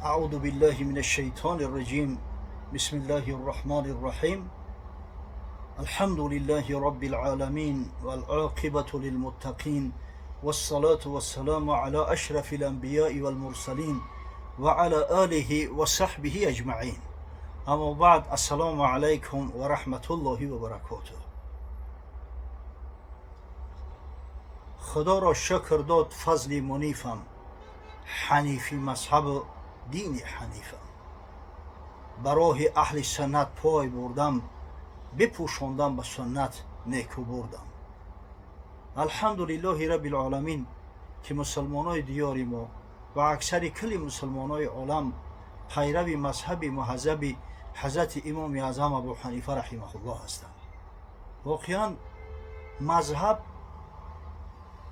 أعوذ بالله من الشيطان الرجيم. بسم الله الرحمن الرحيم. الحمد لله رب العالمين والعاقبة للمتقين والصلاة والسلام على أشرف الأنبياء والمرسلين وعلى آله وصحبه أجمعين. أما بعد، السلام عليكم ورحمة الله وبركاته. خدا را شکر داد فضل منیفم، حنیفی مذهب دین حنیفم. براه اهل سنت پای بردم، بپوشاندم به سنت نیکو بردم. الحمدلله رب العالمین که مسلمانای دیار ما و اکثر کل مسلمانای عالم پیرو مذهب مهذب حضرت امام اعظم ابو حنیفه رحمه الله هستند. واقعا مذهب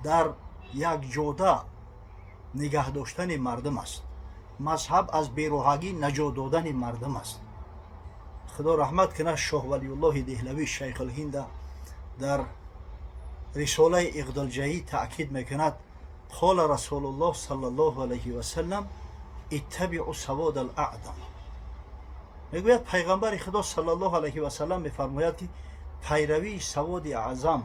در یک جوده نگه داشتن مردم است. مذهب از بیروحگی نجات دادن مردم است. خدا رحمت کنه شاه ولی الله دهلوی شیخ الهند در رساله اقدالجهی تأکید میکند: قال رسول الله صلی الله علیه و سلم اتبعوا سواد الاعظم. میگوید پیغمبر خدا صلی الله علیه و سلم میفرماید که پیروی سواد اعظم،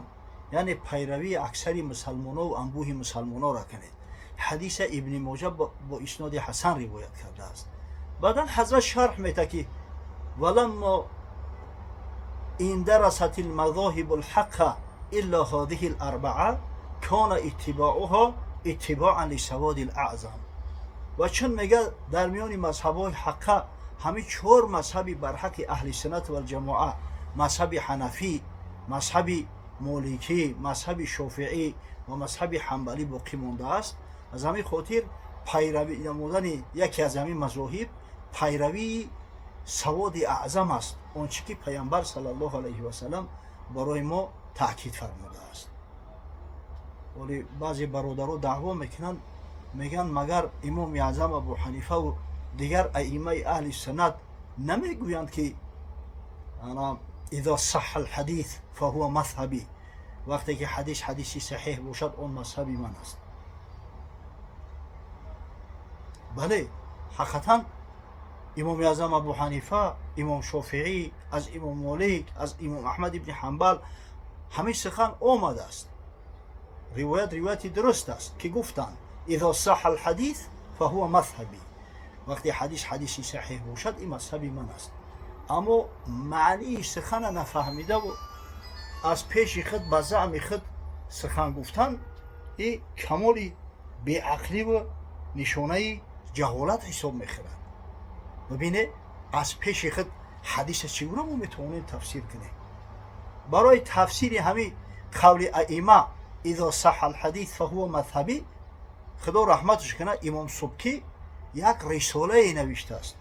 یعنی پیروی اکثر مسلمانان و انبوه مسلمانان را کنید. حدیث ابن ماجه با اسناد حسن روایت کرده است. بعدا حضرت شرح میده که ولما این درست المذاهب الحق الا هذه الاربعه کان اتباعها اتباعا لسواد الاعظم. و چون میگه در میان مذهب‌های حق همین چهار مذهبی بر حق اهل سنت و الجماعه، مذهب حنفی، مذهب مالکی، مذهب شافعی و مذهب حنبلی باقی مانده است. از همین خاطر پیروی نمودن یکی از همین مذاهب پیروی سواد اعظم است، آنچه که پیامبر صلی الله علیه و سلم برای ما تاکید فرموده است. ولی بعضی برادرها دعوا میکنن، میگن مگر امام اعظم ابو حنیفه و دیگر ائمه اهل سنت نمیگویند که انا اذا صح الحديث فهو مذهبی، وقتی که حدیثی صحیح باشد اون مذهبی من است. بله، حقیقتا امام اعظم ابو حنیفه، امام شافعی، از امام مالک، از امام احمد ابن حنبل همه سخن آمده است. روایت درست است که گفتند اذا صح الحديث فهو مذهبی، وقتی حدیثی صحیح باشد این مذهبی من است. اما معنی سخن نفهمیده و از پیش خود به زعم خود سخن گفتن، این کمال بیعقلی و نشانه جهالت حساب میخورد. ببینه از پیش خود حدیث چگونه ما میتونیم تفسیر کنیم؟ برای تفسیر همین قول ائمه اذا صح الحديث فهو مذهبی، خدا رحمتش کنه، امام سبکی یک رساله نوشته است،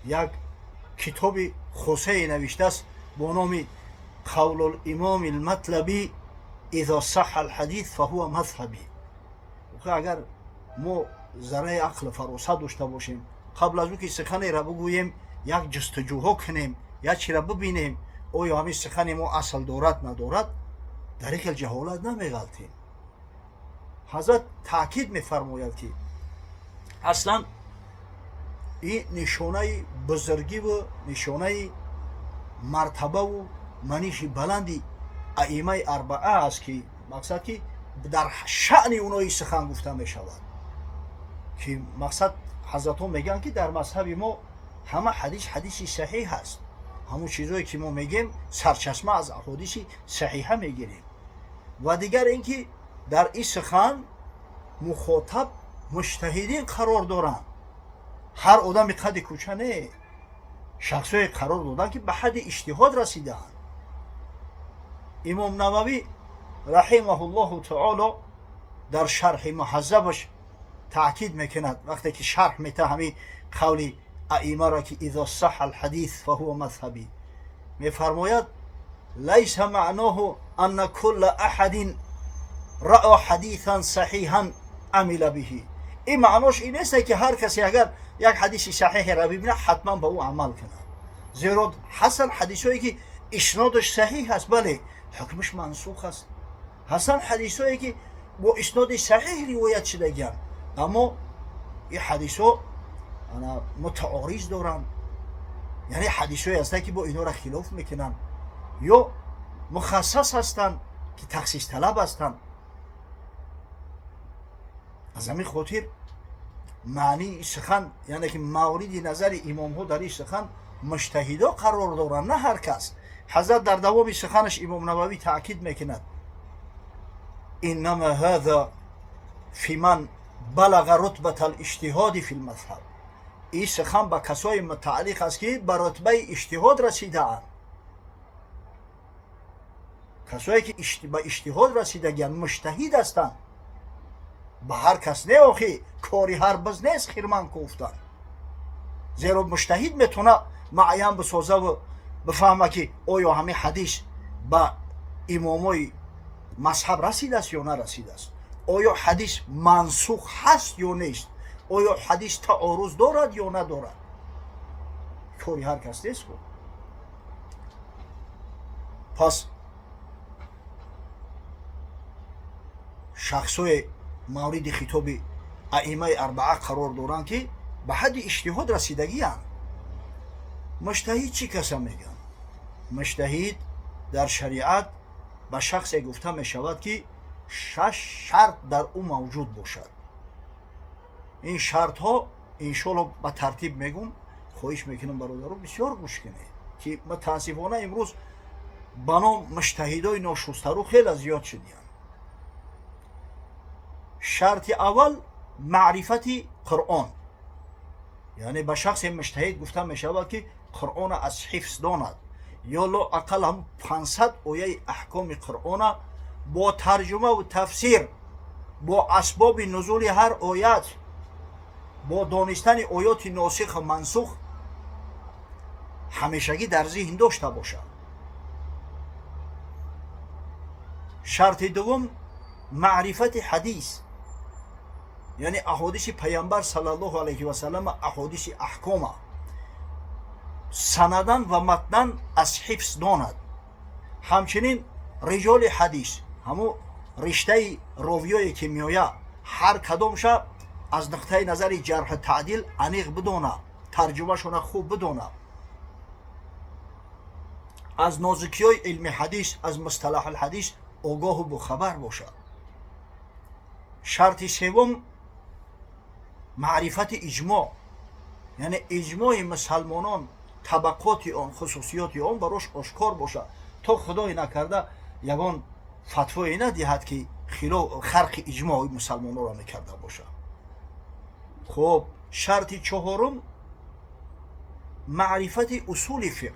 یک کتاب خاصه نوشته است با نام قول الامام المطلبی اذا صح الحديث فهو مذهبی. اگر ما ذره عقل فراست داشته باشیم، قبل از او که سخنی را بگوییم یک جستجوها کنیم، یک چی را ببینیم آیا همین سخن ما اصل دارد ندارد، در یک جهالت نمیغلطیم. حضرت تاکید میفرماید که اصلا این نشانه بزرگی و نشانه مرتبه و منیش بلندی ائمه اربعه است که مقصد که در شأن اونایی سخن گفته می شود. که مقصد حضرت ها میگن که در مذهب ما همه حدیثی صحیح هست، همون چیزایی که ما میگیم سرچشمه از احادیث صحیحه میگیریم. و دیگر اینکه در این سخن مخاطب مجتهدین قرار دارن، هر آدم قد کوچه نه، شخصی قرار دادن که به حد اجتهاد رسیدن. امام نووی رحمه الله تعالی در شرح مهذبش تأکید میکند، وقتی که شرح میته همین قول ائمه را که اذا صح الحديث فهو مذهبی، میفرماید لیس معناه ان كل احد رأى حديثا صحيحا عمل به. این معناش این نیست که هر کسی اگر یک حدیث صحیح را ببینه حتما به او عمل کنه، زیرا حسن حدیثایی که اسنادش صحیح است بله حکمش منسوخ است. حسن حدیثایی که با اسناد صحیح روایت شده گن، اما این حدیث ها متعارض دارن، یعنی حدیثایی هستن که با اینا را خلاف میکنن، یا مخصص هستن که تخصیص طلب هستن. از همین خاطر معنی سخن، یعنی که مورد نظر امام ها در این سخن مجتهدا قرار دارن، نه هر کس. حضرت در دوام سخنش امام نووی تاکید میکند انما هذا فی من بلغ رتبه الاجتهاد فی المذهب. این سخن به کسای متعلق است که به رتبه اجتهاد رسیده اند. کسایی که به اجتهاد رسیدگیان مجتهد هستند. به هر کس نه آخی کاری هر بز نیست خیرمن گفتن، زیرا مجتهد میتونه معین بسازه و بفهمه که آیا همه حدیث به امامای مذهب رسیده است یا نرسیده است، آیا حدیث منسوخ هست یا نیست، آیا حدیث تعارض دارد یا ندارد. کاری هر کس نیست. پس شخصای مورد خطاب ائمه اربعه قرار دارند که به حد اجتهاد رسیدگی هستند. مجتهد چی کسا میگن؟ مجتهد در شریعت به شخص گفته می شود که 6 شرط در او موجود باشد. این شرط ها انشالله به ترتیب میگم، خواهش میکنم برادران بسیار گوش کنید که متاسفانه امروز بنا مجتهدای ناشسترو خیلی زیاد شدیم. شرط اول معرفت قرآن، یعنی به شخص مجتهد گفته می شود که قرآن از حفظ داند، یا لا اقل هم 500 آیه احکام قرآن با ترجمه و تفسیر، با اسباب نزول هر آیت، با دانستن آیات ناسخ و منسوخ همیشگی در ذهن داشته باشد. شرط دوم معرفت حدیث، یعنی احادیث پیامبر صلی الله علیه و سلم، احادیث احکام سندن و متنن از حفظ داند. همچنین رجال حدیث، همو رشته راویایی که میآید هر کدامش از نقطه نظر جرح تعدیل عمیق بدانه، ترجمه شون خوب بدانه، از نازکی های علم حدیث، از مصطلح الحدیث آگاه و بخبر باشد. شرط سوم معرفت اجماع، یعنی اجماع مسلمانان، طبقات آن، خصوصیات آن براش آشکار باشد تا خدای نکرده یگان فتوایی ندهد که خرق اجماع مسلمانان را میکرده باشد. خب شرط چهارم معرفت اصول فقه،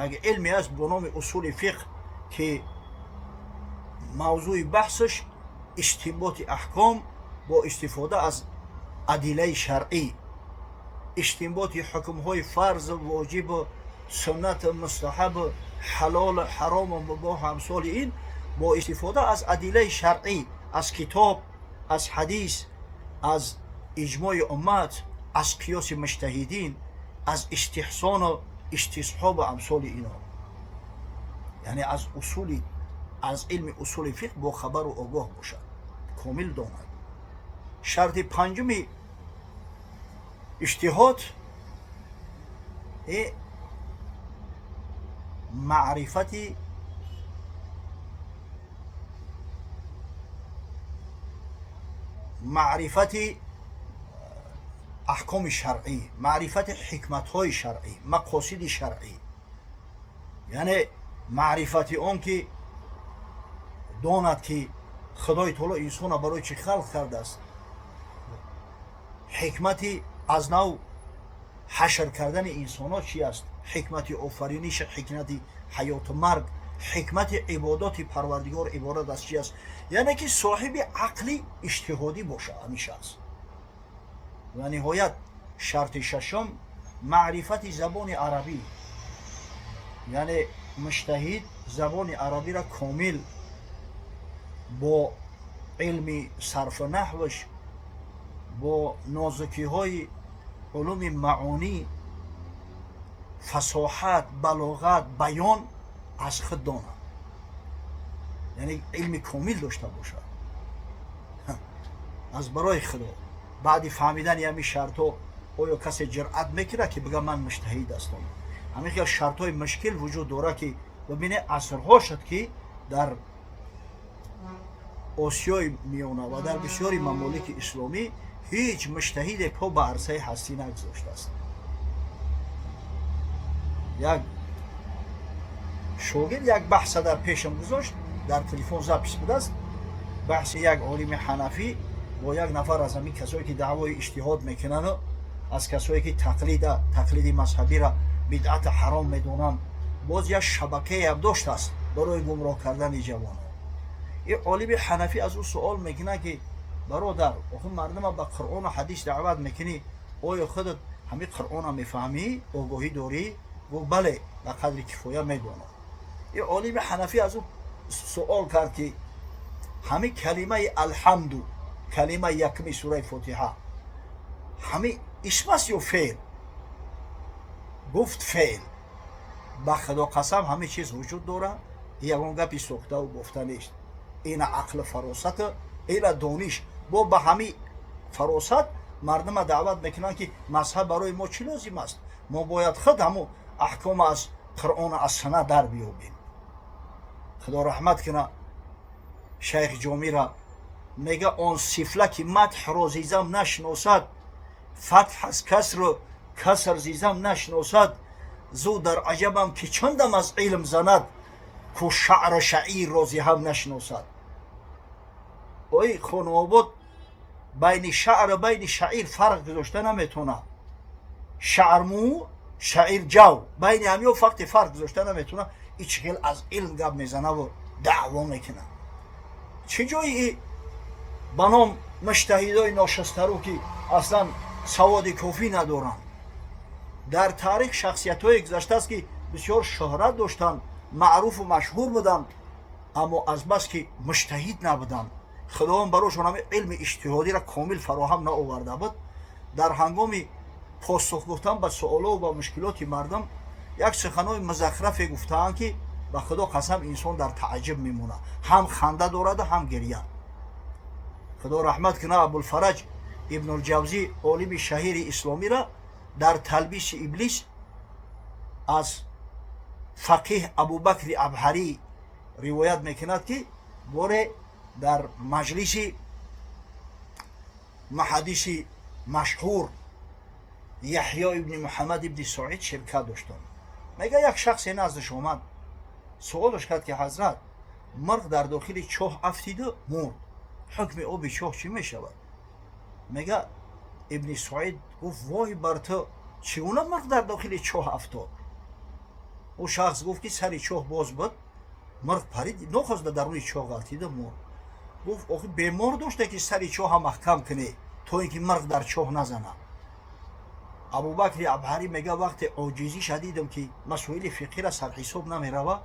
یک علمی است به نام اصول فقه که موضوع بحثش استنباط احکام با استفاده از ادله شرعی، استنباط حکم های فرض و واجب، سنت مستحب، حلال حرام و مباح، امثال این، با استفاده از ادله شرعی، از کتاب، از حدیث، از اجماع امت، از قیاس مجتهدین، از استحسان و استصحاب و امثال اینا، یعنی از اصول، از علم اصول فقه با خبر و آگاه باشد، کامل داند. شرط پنجم اجتهاد معرفت احکام شرعی، معرفت حکمت های شرعی، مقاصد شرعی، یعنی معرفت آن که داند که خدای تعالی انسان برای چی خلق کرده است، حکمت از نوع حشر کردن انسان ها چی است، حکمت آفرینش، حکمت حیات و مرگ، حکمت عبادات پروردگار عبارت از چی است، یعنی که صاحب عقلی اجتهادی باشه همیشه است. و نهایت شرط ششم معرفت زبان عربی، یعنی مجتهد زبان عربی را کامل با علم صرف و نحوش، با نازکی های علوم معانی، فصاحت، بلاغت، بیان از خود داند، یعنی علم کامل داشته باشد از برای خدا. بعد فهمیدن یمی شرطو آیا کسی جرأت میکنه که بگه من مجتهد هستم؟ همین خیلی شرطای مشکل وجود داره که ببینه عصرها شد که در آسیای میانه و در بسیاری ممالک اسلامی هیچ مجتهد پا به عرصه هستی نگذاشته است. یک شاگرد یک بحث در پیشم گذاشت، در تلفن ضبط بوده است، بحث یک عالم حنفی با یک نفر از همین کسایی که دعوای اجتهاد میکنن، از کسایی که تقلید مذهبی را بدعت حرام میدونن، باز یک شبکه داشته است برای گمراه کردن جوانان. این عالم حنفی از او سوال میکنه که برادر آخه مردم به قرآن و حدیث دعوت میکنی، آیا خودت همین قرآن میفهمی؟ آگاهی داری؟ گفت بله به قدر کفایه میدونم. این عالم حنفی از او سوال کرد که همین کلمه الحمد، کلمه یکمی سوره فاتحه، همین اسم است یا فعل؟ گفت فعل. به خدا قسم همه چیز وجود داره، یگان گپی سوخته و گفته نیست. این عقل فراست، این دانش. با به همین فراست مردم دعوت میکنن که مذهب برای ما چی لازم است؟ ما باید خود همو احکام از قرآن از سنه در بیابیم. خدا رحمت کنه شیخ جامی را، میگه آن سفله که مدح را زیزم نشناسد، فتح از کسر زیزم نشناسد، زو در عجبم که چندم از علم زند، کو شعر شعیر را هم نشناسد. ای خانواباد بین شعر و بین شعیر فرق گذاشته نمیتونه. شعر مو، شعیر جو، بین همیو فرق گذاشته نمیتونه. این چهل از علم گپ میزنه و دعوا میکنه. چه جایی بنام مجتهدای ناشسته رو که اصلا سواد کافی ندارن. در تاریخ شخصیت های گذشته است که بسیار شهرت داشتن، معروف و مشهور بودن، اما از بس که مجتهد نبودن، خداوند براشون همه علم اجتهادی را کامل فراهم نآورده بود. در هنگام پاسخ گفتن به سوالا و به مشکلات مردم یک سخنای مزخرف گفتن که به خدا قسم انسان در تعجب میمونه، هم خنده دارد و هم گریه. خدا رحمت کنه ابوالفرج ابن الجوزی عالم شهیر اسلامی را در تلبیس ابلیس از فقیه ابوبکر ابهری روایت میکند که باره در مجلس محدث مشهور یحیی ابن محمد ابن سعید شرکت داشتن. میگه یک شخص نزدش اومد، سوالش کرد که حضرت مرغ در داخل چاه افتیده مرد، حکم آب چاه چی میشود؟ میگه ابن سعید گفت وای بر تو، چگونه مرغ در داخل چاه افتاد؟ او شخص گفت که سر چاه باز بود، مرغ پرید، نخواست در روی چاه غلطیده مرد. گفت آخه بیمار داشته که سر چاه محکم کنه تا اینکه مرغ در چاه نزنه. ابوبکر ابهری میگه وقت عاجزی شدیدم که مسائل فقهی را سر حساب نمیروه،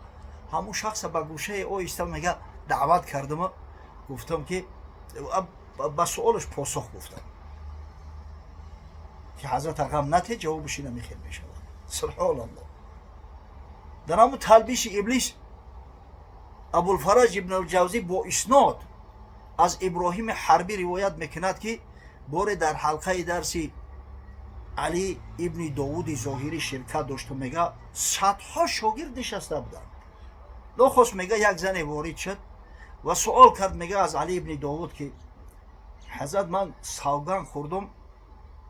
همون شخص به گوشه او ایستاد، میگه دعوت کردم، گفتم که به سوالش پاسخ گفتم که حضرت غم نته، جوابش نمیخیر میشود. سبحان الله. در همون تلبیس ابلیس ابوالفرج ابن الجوزی با اسناد از ابراهیم حربی روایت میکند که باره در حلقه درسی علی ابن داوود ظاهری شرکت داشت و میگه صدها شاگرد نشسته بودن. نخست میگه یک زن وارد شد و سوال کرد، میگه از علی ابن داوود که حضرت من سوگند خوردم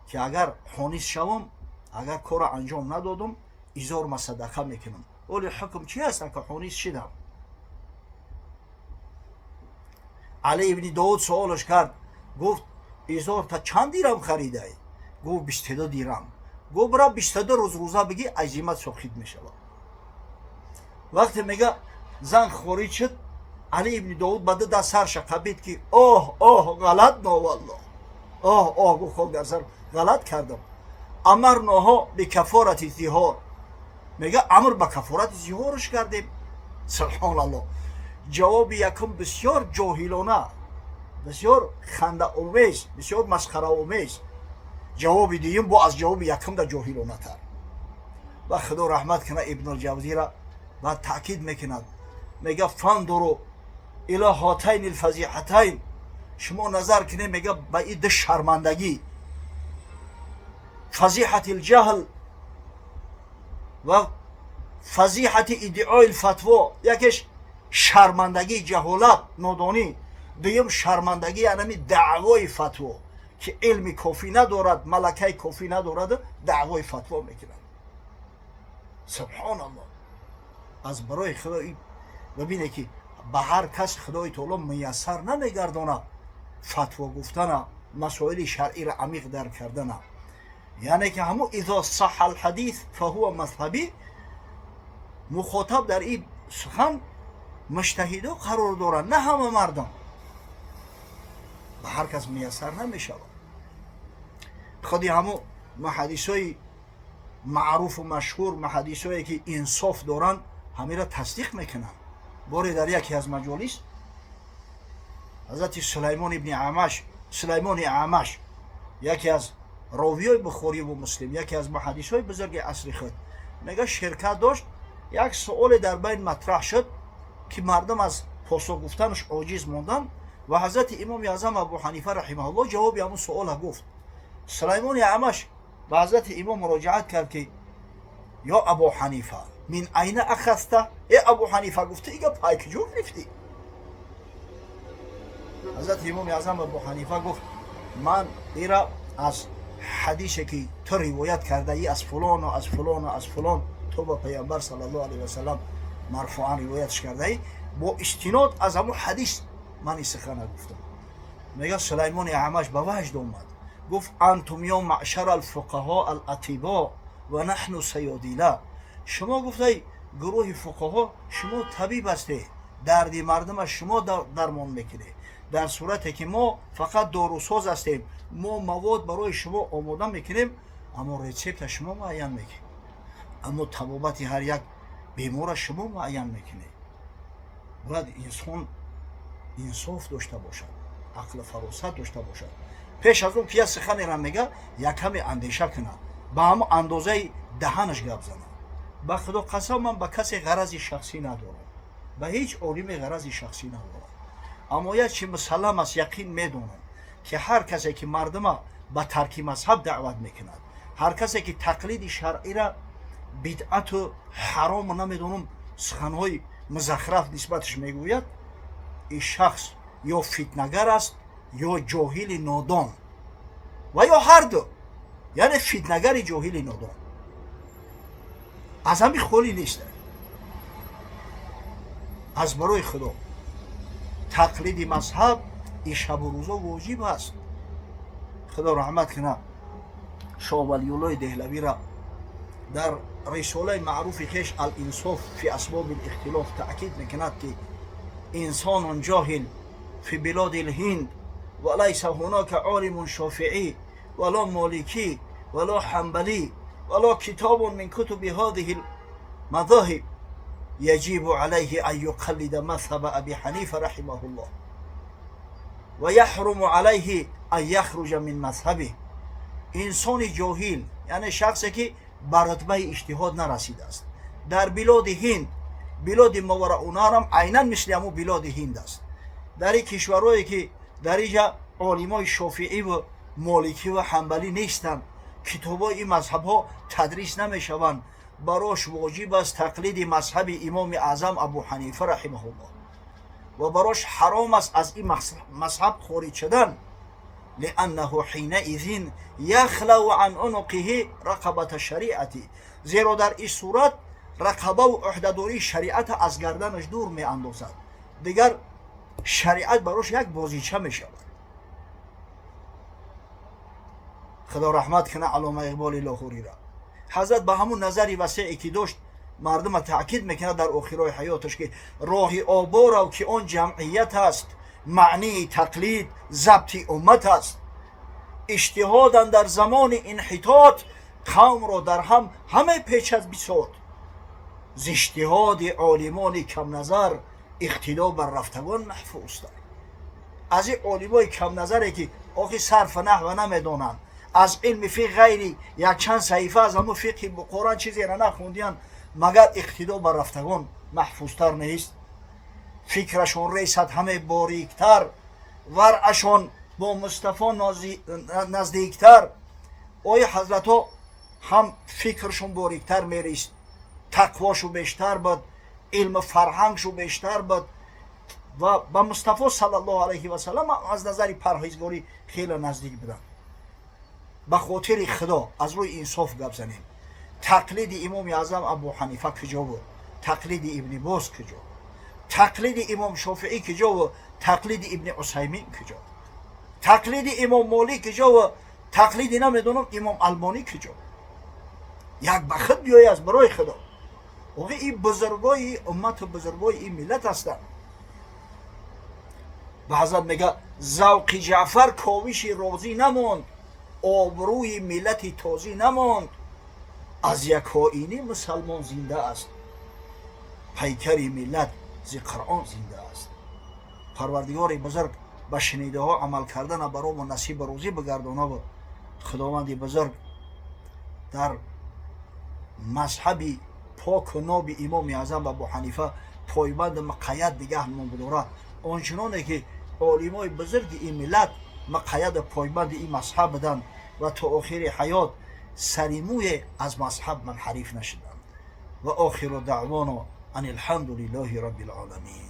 که اگر خانیس شوم، اگر کار انجام ندادم، ایزار ما صدقه میکنم، ولی حکم چی هست که خانیس شدم؟ علی ابن داوود سوالش کرد، گفت ایزار تا چند دیرم خریده ای؟ گفت 22 دیرم. گفت برا 22 روز روزه بگی عزیمت ساخت میشود. وقتی میگه زن خارج شد، علی ابن داوود بعد دست سرش قبید که غلط نه والله، گفت خود سر غلط کردم. امرناها به کفارت زهار، میگه امر به کفارت زهارش کردیم. سبحان الله. جواب یکم بسیار جاهلانه، بسیار خنده آمیز، بسیار مسخره آمیز. جواب دیگه با از جواب یکم در جاهلانه تر. و خدا رحمت کنه ابن الجوزی را و تاکید میکند، میگه فندرو الی هاتین الفضیحتین شما نظر کنه میگه با این ده شرمندگی، فضیحت الجهل و فضیحت ادعای الفتوا، یکیش شرمندگی جهالت نادانی، دویم شرمندگی یعنی دعوای فتوا که علم کافی ندارد، ملکه کافی ندارد، دعوای فتوا میکنند. سبحان الله. از برای خدا ببینه که به هر کس خدای تعالی میسر نمیگردانه فتوا گفتن، مسائل شرعی را عمیق درک کردن. یعنی که همون اذا صح الحدیث فهو مذهبی، مخاطب در این سخن مجتهدا قرار دارن، نه همه مردم، به هر کس میسر نمیشه. خودی همون محدثای معروف و مشهور، محدثایی که انصاف دارن، همین را تصدیق میکنن. باری در یکی از مجالس حضرت سلیمان اعمش، یکی از راویای بخاری و مسلم، یکی از محدثای بزرگ عصر خود، میگه شرکت داشت، یک سوال در بین مطرح شد که مردم از پاسخ گفتنش عاجز موندن و حضرت امام اعظم ابو حنیفه رحمه الله جواب همون سوال گفت. سلیمان اعمش به حضرت امام مراجعت کرد که یا ابو حنیفه من این اخذته، ای ابو حنیفه گفته ایگه پای کجا گرفتی؟ حضرت امام اعظم ابو حنیفه گفت من ایرا از حدیثی که تو روایت کرده ای از فلان و از فلان و از فلان، تو با پیامبر صلی الله علیه و سلم مرفوعا روایتش کرده ای، با استناد از همون حدیث من این سخن گفتم. میگه سلیمان اعمش به وجد اومد، گفت انتم یا معشر الفقهاء الاطباء و نحن سیادیله، شما گفته گروه فقها شما طبیب هستی، درد مردم شما درمان میکنه، در صورتی که ما فقط داروساز هستیم، ما مواد برای شما آماده میکنیم، اما ریسپت شما معین میکنه، اما طبابت هر یک بیمار شما معین میکنه. باید انسان انصاف داشته باشد، عقل فراست داشته باشد. پیش از اون که سخنی را میگه یک کمی اندیشه کنه، با هم اندازه دهنش گپ زنه. به خدا قسم من به کسی غرض شخصی ندارم، به هیچ عالم غرض شخصی ندارم، اما یک چی مسلم است، یقین میدونم که هر کسی که مردم به ترک مذهب دعوت میکند، هر کسی که تقلید شرعی را بدعت و حرام نمیدونم سخنهای مزخرف نسبتش میگوید، این شخص یا فتنگر است یا جاهل نادان و یا هر دو، یعنی فتنگر جاهل نادان، از همین خالی نیست. از برای خدا تقلید مذهب این شب و روزا واجب است. خدا رحمت کنه شاه ولی الله دهلوی را در رساله معروف خیش الانصاف فی اسباب الاختلاف تأکید میکند که انسان جاهل فی بلاد الهند و لیس هناک عالم شافعی ولا مالکی ولا حنبلی ولا کتاب من کتب هذه المذاهب یجب علیه ان یقلد مذهب ابی حنیفه رحمه الله و یحرم علیه ان یخرج من مذهبه. انسان جاهل یعنی شخصی که به رتبه اجتهاد نرسیده است، در بلاد هند، بلاد ماوراءالنهر هم عیناً مثل همون بلاد هند است، در این کشورهایی که در اینجا عالمای شافعی و مالکی و حنبلی نیستند، کتابای این مذهب ها تدریس نمیشوند، براش واجب است تقلید مذهب امام اعظم ابو حنیفه رحمه الله و براش حرام است از این مذهب خارج شدن، لانه حینئذ یخلو عن عنقه رقبه شریعتی، زیرا در این صورت رقبه و عهدهداری شریعت از گردنش دور می اندازد، دیگر شریعت براش یک بازیچه می شود. خدا رحمت کنه علامه اقبال لاهوری را. حضرت به همون نظری وسیعی که داشت مردم تأکید میکنه در آخرای حیاتش که راه آبا را که آن جمعیت است، معنی تقلید ضبط امت است، اجتهاد در زمان انحطاط قوم را در هم همه پیچ از بساط، ز اجتهاد عالمان کم نظر اقتدا بر رفتگان محفوظ است. از این عالمای کم نظری که آخی صرف نحو نمیدانند، از علم فقه غیری یک چند صحیفه از همون فقه قرآن چیزی را نخوندیان، مگر اقتدا بر رفتگان محفوظتر نیست؟ فکرشون ریست همه باریکتر ورعشان با مصطفی نزدیکتر، آیا حضرت ها هم فکرشون باریکتر میریست، تقواشو بیشتر بود، علم فرهنگشو بیشتر بود و با مصطفی صلی الله علیه و سلم از نظر پرهیزگاری خیلی نزدیک بودن. به خاطر خدا از روی انصاف گپ زنیم. تقلید امام اعظم ابو حنیفه کجا بود؟ تقلید ابن باز کجا؟ تقلید امام شافعی کجا و تقلید ابن عثیمین کجا؟ تقلید امام مالک کجا و تقلید نمیدونم امام البانی کجا؟ یک بخت بیایی از برای خدا. اوه این بزرگای امت و بزرگای این ملت هستند. و حضرت میگه ذوق جعفر کاوش راضی نماند، آبروی ملت تازی نماند، از یک آینه مسلمان زنده است، پیکر ملت ز قرآن زنده است. پروردگار بزرگ به شنیده ها عمل کردن برام نصیب روزی بگردانه و خداوند بزرگ در مذهب پاک و ناب امام اعظم ابو حنیفه پایبند مقید نگهمان بداره، آنچنانه که عالمای بزرگ این ملت مقید پایبند این مذهب بدن و تا آخر حیات سریموی از مذهب منحرف نشدن. و آخر دعوانا ان الحمد لله رب العالمین.